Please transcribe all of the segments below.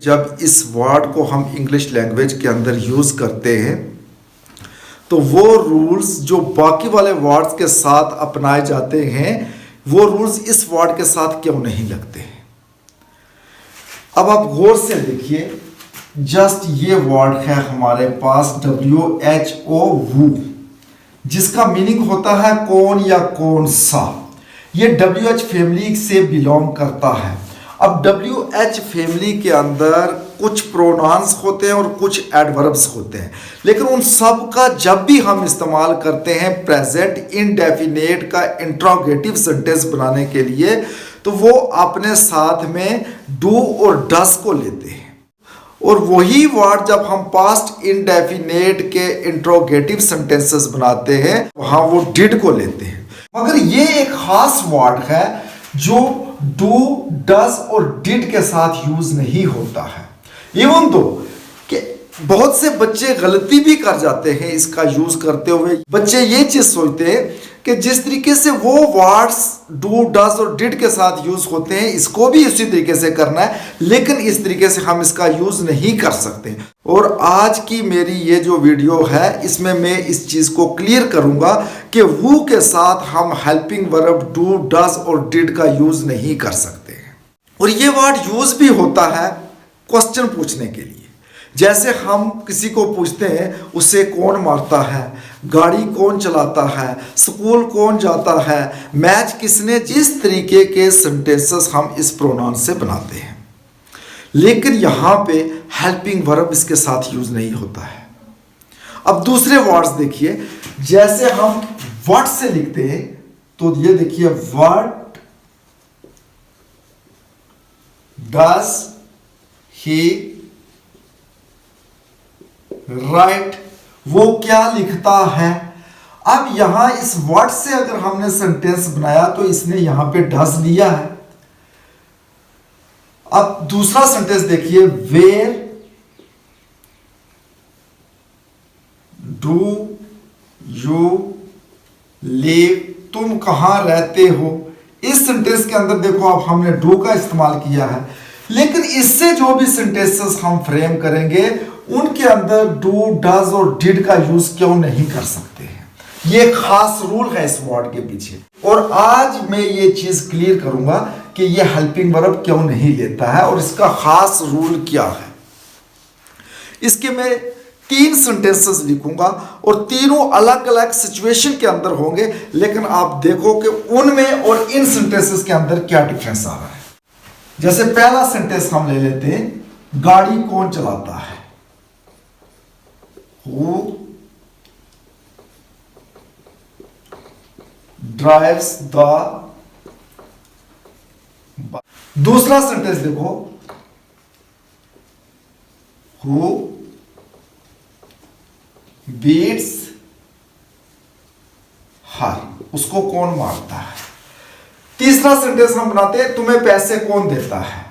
जब इस वर्ड को हम इंग्लिश लैंग्वेज के अंदर यूज करते हैं तो वो रूल्स जो बाकी वाले वर्ड्स के साथ अपनाए जाते हैं वो रूल्स इस वर्ड के साथ क्यों नहीं लगते हैं। अब आप गौर से देखिए, जस्ट ये वर्ड है हमारे पास WHO वू, जिसका मीनिंग होता है कौन या कौन सा। ये WH फैमिली से बिलोंग करता है। अब WH फैमिली के अंदर कुछ प्रोनाउंस होते हैं और कुछ एडवर्ब्स होते हैं, लेकिन उन सब का जब भी हम इस्तेमाल करते हैं प्रेजेंट इंडेफिनेट का इंट्रोगेटिव सेंटेंस बनाने के लिए, तो वो अपने साथ में डू और डस को लेते हैं। और वही वर्ड जब हम पास्ट इंडेफिनेट के इंट्रोगेटिव सेंटेंसेस बनाते हैं वहां वो डिड को लेते हैं। मगर ये एक खास वर्ड है जो डू, डस और डिड के साथ यूज नहीं होता है। इवन दो कि बहुत से बच्चे गलती भी कर जाते हैं इसका यूज करते हुए। बच्चे ये चीज सोचते हैं कि जिस तरीके से वो वर्ड्स डू, डस और डिड के साथ यूज होते हैं इसको भी इसी तरीके से करना है, लेकिन इस तरीके से हम इसका यूज नहीं कर सकते। और आज की मेरी ये जो वीडियो है इसमें मैं इस चीज को क्लियर करूंगा कि वो के साथ हम हेल्पिंग वर्ब डू, डस और डिड का यूज नहीं कर सकते। और ये वर्ड यूज भी होता है क्वेश्चन पूछने के लिए। जैसे हम किसी को पूछते हैं उसे कौन मारता है, गाड़ी कौन चलाता है, स्कूल कौन जाता है, मैच किसने, जिस तरीके के सेंटेंसेस हम इस प्रोनाउन से बनाते हैं। लेकिन यहाँ पे हेल्पिंग वर्ब इसके साथ यूज नहीं होता है। अब दूसरे वर्ड्स देखिए, जैसे हम व्हाट से लिखते हैं तो ये देखिए, व्हाट डज ही राइट, वो क्या लिखता है। अब यहां इस वर्ड से अगर हमने सेंटेंस बनाया तो इसने यहां पे डज लिया है। अब दूसरा सेंटेंस देखिए, वेयर डू यू लिव, तुम कहां रहते हो। इस सेंटेंस के अंदर देखो अब हमने डू का इस्तेमाल किया है, लेकिन इससे जो भी सेंटेंसेस हम फ्रेम करेंगे उनके अंदर डू, डज और डिड का यूज क्यों नहीं कर सकते हैं। ये खास रूल है इस वर्ड के पीछे। और आज मैं ये चीज क्लियर करूंगा कि ये हेल्पिंग वर्ब क्यों नहीं लेता है और इसका खास रूल क्या है। इसके मैं 3 सेंटेंसेस लिखूंगा और तीनों अलग अलग सिचुएशन के अंदर होंगे, लेकिन आप देखो कि उनमें और इन सेंटेंसेस के अंदर क्या डिफरेंस आ रहा है। जैसे पहला सेंटेंस हम ले लेते हैं, गाड़ी कौन चलाता है। Who drives the bus? दूसरा सेंटेंस देखो, Who beats her? उसको कौन मारता है। तीसरा सेंटेंस हम बनाते हैं, तुम्हें पैसे कौन देता है।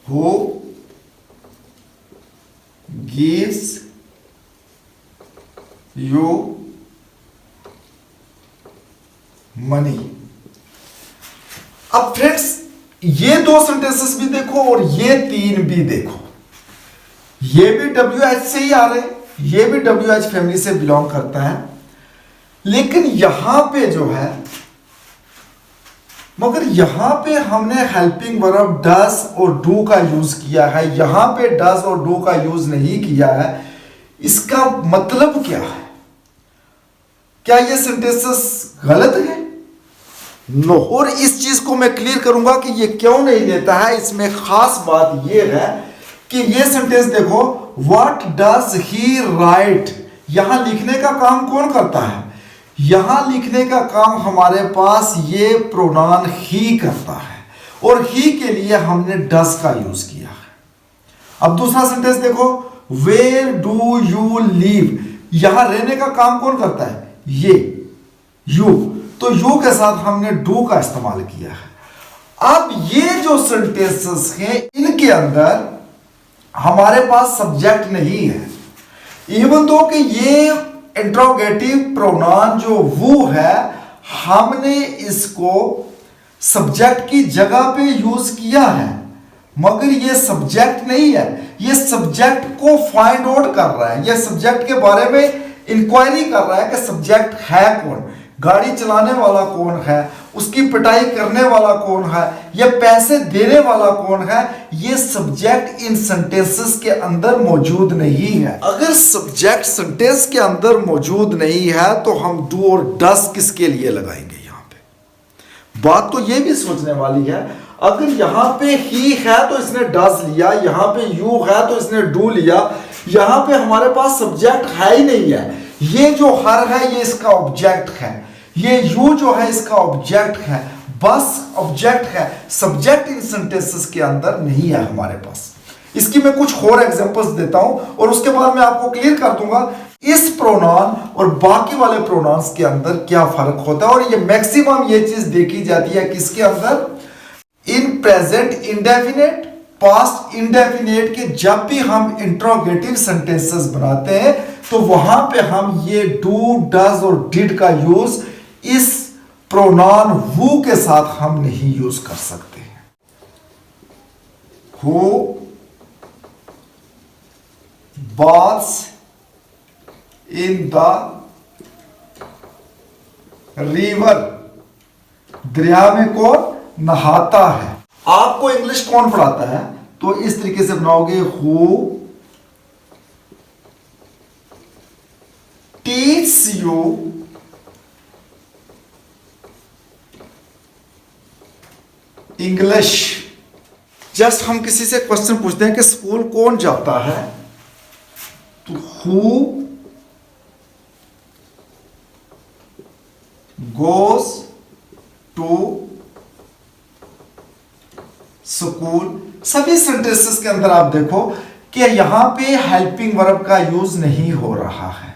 Who gives you money? अब फ्रेंड्स ये 2 सेंटेंसेस भी देखो और ये 3 भी देखो, ये भी WH से ही आ रहे हैं, ये भी WH फैमिली से बिलोंग करता है। लेकिन यहां पे जो है, मगर यहां पे हमने हेल्पिंग वर्ब डस और डू का यूज किया है, यहां पे डस और डू का यूज नहीं किया है। इसका मतलब क्या है? क्या ये सेंटेंसेस गलत है? नो। और इस चीज को मैं क्लियर करूंगा कि ये क्यों नहीं लेता है। इसमें खास बात ये है कि ये सेंटेंस देखो, व्हाट डज ही राइट, यहां लिखने का काम कौन करता है। यहां लिखने का काम हमारे पास ये प्रोनाउन ही करता है और ही के लिए हमने डस का यूज किया है। अब दूसरा सेंटेंस देखो, वेयर डू यू लिव, यहां रहने का काम कौन करता है, ये यू, तो यू के साथ हमने डू का इस्तेमाल किया है। अब ये जो सेंटेंसेस हैं इनके अंदर हमारे पास सब्जेक्ट नहीं है। इवन दो कि ये इंट्रोगेटिव प्रोनाउन जो वो है, हमने इसको सब्जेक्ट की जगह पे यूज किया है, मगर ये सब्जेक्ट नहीं है, ये सब्जेक्ट को फाइंड आउट कर रहा है, ये सब्जेक्ट के बारे में इंक्वायरी कर रहा है कि सब्जेक्ट है कौन, गाड़ी चलाने वाला कौन है, उसकी पिटाई करने वाला कौन है, या पैसे देने वाला कौन है। ये सब्जेक्ट इन सेंटेंसेस के अंदर मौजूद नहीं है। अगर सब्जेक्ट सेंटेंस के अंदर मौजूद नहीं है तो हम डू और डस किसके लिए लगाएंगे। यहाँ पे बात तो ये भी सोचने वाली है, अगर यहाँ पे ही है तो इसने डस लिया, यहाँ पे यू है तो इसने डू लिया, यहाँ पे हमारे पास सब्जेक्ट है ही नहीं है। ये जो हर है ये इसका ऑब्जेक्ट है, ये यू जो है इसका ऑब्जेक्ट है, बस ऑब्जेक्ट है, सब्जेक्ट इन सेंटेंसेस के अंदर नहीं है हमारे पास। इसकी मैं कुछ और एग्जांपल्स देता हूं और उसके बाद मैं आपको क्लियर कर दूंगा इस प्रोनाउन और बाकी वाले प्रोनाउंस के अंदर क्या फर्क होता है। और ये मैक्सिमम ये चीज देखी जाती है किसके अंदर, in present indefinite, past indefinite के जब भी हम इंट्रोगेटिव सेंटेंसेस बनाते हैं तो वहां पे हम ये डू, डज और डिड का यूज इस प्रोनाउन हु के साथ हम नहीं यूज कर सकते हैं। Who baths in the river, दरिया में कौन नहाता है। आपको इंग्लिश कौन पढ़ाता है, तो इस तरीके से बनाओगे, who teach you English. Just हम किसी से क्वेश्चन पूछते हैं कि स्कूल कौन जाता है, तो हु गोज टू स्कूल। सभी सेंटेंसेस के अंदर आप देखो कि यहां पे हेल्पिंग वर्ब का यूज नहीं हो रहा है,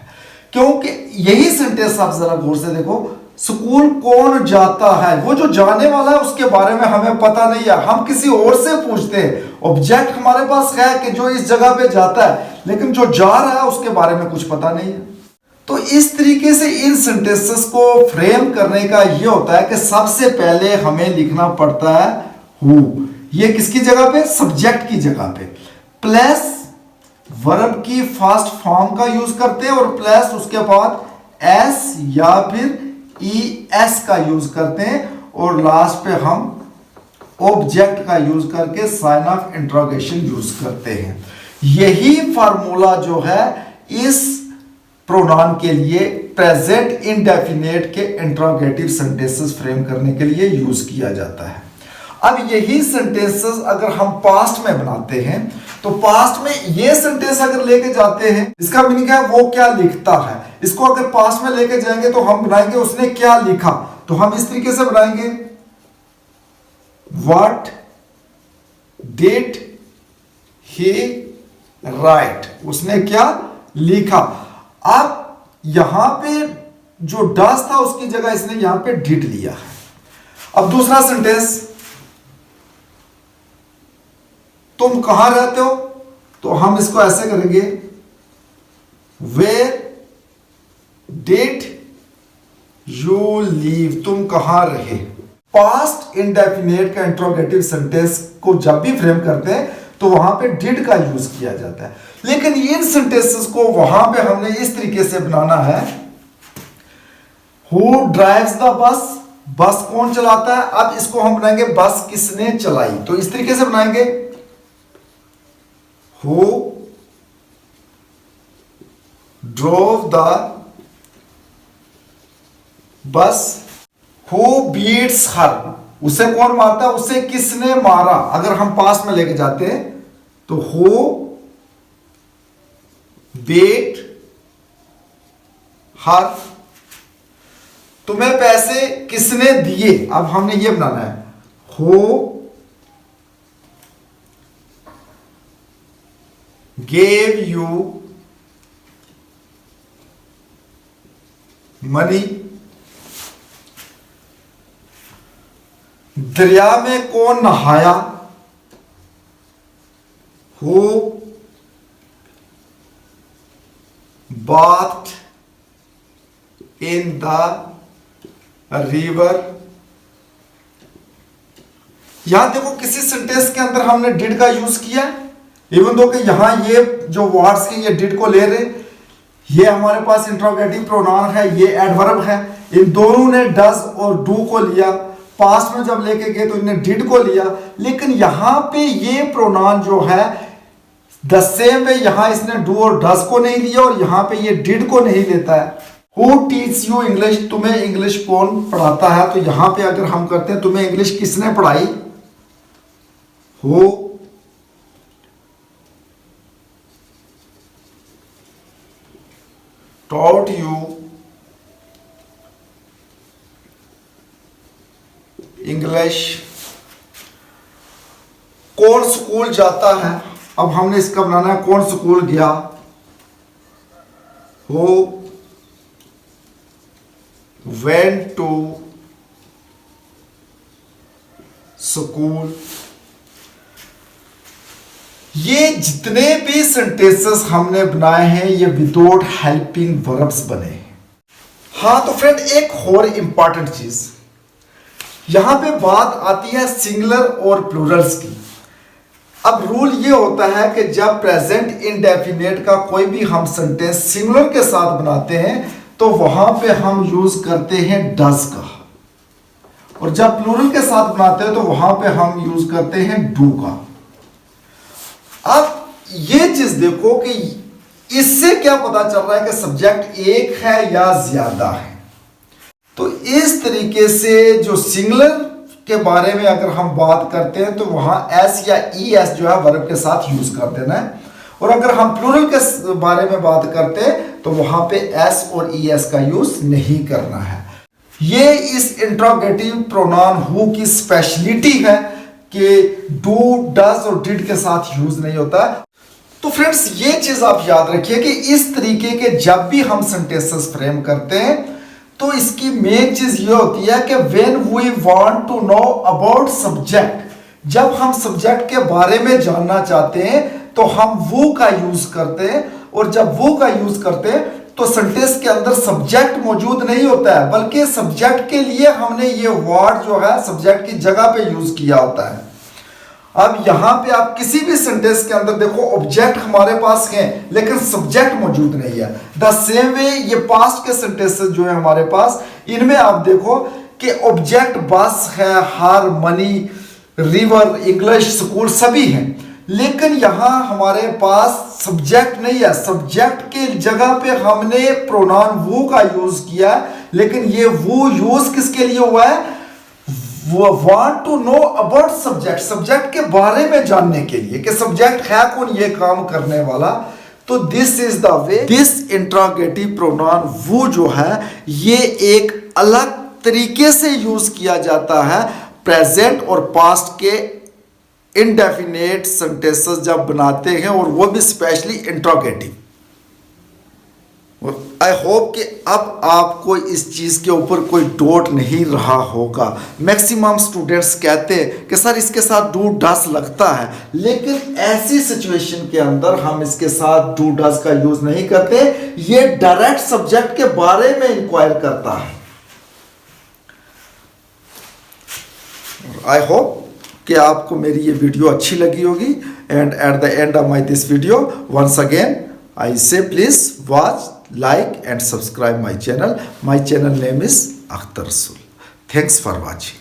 क्योंकि यही सेंटेंस आप जरा गौर से देखो, स्कूल कौन जाता है, वो जो जाने वाला है उसके बारे में हमें पता नहीं है, हम किसी और से पूछते हैं। ऑब्जेक्ट हमारे पास है कि जो इस जगह पे जाता है, लेकिन जो जा रहा है उसके बारे में कुछ पता नहीं है। तो इस तरीके से इन सेंटेंसेस को फ्रेम करने का ये होता है कि सबसे पहले हमें लिखना पड़ता है हु। ये किसकी जगह पे, सब्जेक्ट की जगह पे, प्लस वर्ब की फर्स्ट फॉर्म का यूज करते हैं और प्लस उसके बाद एस या फिर ई एस का यूज करते हैं और लास्ट पे हम ऑब्जेक्ट का यूज करके साइन ऑफ इंट्रोगेशन यूज करते हैं। यही फार्मूला जो है इस प्रोनाउन के लिए प्रेजेंट इंडेफिनेट के इंट्रोगेटिव सेंटेंसेस फ्रेम करने के लिए यूज किया जाता है। अब यही सेंटेंसेस अगर हम पास्ट में बनाते हैं तो पास्ट में ये सेंटेंस अगर लेके जाते हैं, इसका मीनिंग है वो क्या लिखता है। इसको अगर पास्ट में लेके जाएंगे तो हम बनाएंगे उसने क्या लिखा, तो हम इस तरीके से बनाएंगे, व्हाट डिड ही राइट, उसने क्या लिखा। अब यहां पे जो डस था उसकी जगह इसने यहां पे डिड लिया है। अब दूसरा सेंटेंस, तुम कहां रहते हो, तो हम इसको ऐसे करेंगे, वेयर डिड यू लीव, तुम कहां रहे। पास्ट इंडेफिनेट का इंट्रोगेटिव सेंटेंस को जब भी फ्रेम करते हैं तो वहां पे डिड का यूज किया जाता है, लेकिन इन सेंटेंसेस को वहां पे हमने इस तरीके से बनाना है, हु ड्राइव्स द बस, बस कौन चलाता है। अब इसको हम बनाएंगे बस किसने चलाई, तो इस तरीके से बनाएंगे, who drove the bus, who beats her, उसे कौन मारता है, उसे किसने मारा। अगर हम पास में लेके जाते हैं तो who beat her, तुम्हें पैसे किसने दिए। अब हमने ये बनाना है, who gave you money, दरिया में कौन नहाया, who bathed in the river, यहां देखो किसी सेंटेंस के अंदर हमने डिड का यूज किया, इवन दो कि यहां ये जो वर्ड्स के ये डिड को ले रहे, ये हमारे पास इंट्रोगेटिव प्रोनाउन है, ये एडवर्ब है, इन दोनों ने डज और डू को लिया, पास्ट में जब लेके गए तो इन्होंने डिड को लिया, लेकिन यहां पे ये प्रोनाउन जो है द सेम वे यहां इसने डू और डज को नहीं लिया और यहां पे ये डिड को नहीं लेता है। हु टीच यू इंग्लिश, तुम्हें इंग्लिश कौन पढ़ाता है, तो यहां पे अगर हम करते हैं तुम्हें इंग्लिश किसने पढ़ाई, हु taught you इंग्लिश। कौन स्कूल जाता है, अब हमने इसका बनाना है कौन स्कूल गया, हु went to स्कूल। ये जितने भी सेंटेंसेस हमने बनाए हैं ये विदाउट हेल्पिंग वर्ब्स बने हैं। हाँ तो फ्रेंड एक और इंपॉर्टेंट चीज यहां पे बात आती है सिंगुलर और प्लूरल्स की। अब रूल ये होता है कि जब प्रेजेंट इंडेफिनेट का कोई भी हम सेंटेंस सिंगुलर के साथ बनाते हैं तो वहां पे हम यूज करते हैं डज का, और जब प्लूरल के साथ बनाते हैं तो वहां पे हम यूज करते हैं डू का। अब ये चीज देखो कि इससे क्या पता चल रहा है कि सब्जेक्ट एक है या ज्यादा है। तो इस तरीके से जो सिंगुलर के बारे में अगर हम बात करते हैं तो वहां एस या ई एस जो है वर्ब के साथ यूज कर देना है, और अगर हम प्लूरल के बारे में बात करते हैं तो वहां पे एस और ई एस का यूज नहीं करना है। ये इस इंट्रोगेटिव प्रोनाउन हु की स्पेशलिटी है कि डू डज और डिड के साथ यूज नहीं होता है। तो फ्रेंड्स ये चीज आप याद रखिए कि इस तरीके के जब भी हम सेंटेंसेस फ्रेम करते हैं तो इसकी मेन चीज ये होती है कि when we want to know about subject, जब हम सब्जेक्ट के बारे में जानना चाहते हैं तो हम वो का यूज करते हैं, और जब वो का यूज करते हैं तो सेंटेंस के अंदर सब्जेक्ट मौजूद नहीं होता है, बल्कि सब्जेक्ट के लिए हमने ये वर्ड जो है सब्जेक्ट की जगह पे यूज किया होता है। अब यहां पे आप किसी भी सेंटेंस के अंदर देखो ऑब्जेक्ट हमारे पास है लेकिन सब्जेक्ट मौजूद नहीं है। द सेम वे ये पास्ट के सेंटेंसेस जो है हमारे पास, इनमें आप देखो कि ऑब्जेक्ट बस है, हार, मनी, रिवर, इंग्लिश, स्कूल सभी हैं, लेकिन यहां हमारे पास सब्जेक्ट नहीं है। सब्जेक्ट के जगह पे हमने प्रोनाउन वो का यूज किया, लेकिन ये वो यूज किसके लिए हुआ है, वो want to know about subject, subject के बारे में जानने के लिए कि सब्जेक्ट है कौन ये काम करने वाला। तो this is the way this interrogative pronoun वो जो है ये एक अलग तरीके से यूज किया जाता है प्रेजेंट और पास्ट के इनडेफिनेट सेंटेंसेस जब बनाते हैं, और वो भी स्पेशली इंट्रोगेटिव। आई होप कि अब आपको इस चीज़ के ऊपर कोई डाउट नहीं रहा होगा। मैक्सिमम स्टूडेंट्स कहते हैं कि सर इसके साथ डू डज लगता है, लेकिन ऐसी सिचुएशन के अंदर हम इसके साथ डू डज का यूज नहीं करते, ये डायरेक्ट सब्जेक्ट के बारे में इंक्वायर करता है। आई होप कि आपको मेरी ये वीडियो अच्छी लगी होगी, and at the end of my this video once again I say please watch, like and subscribe my channel. My channel name is Akhtar Rasool. Thanks for watching.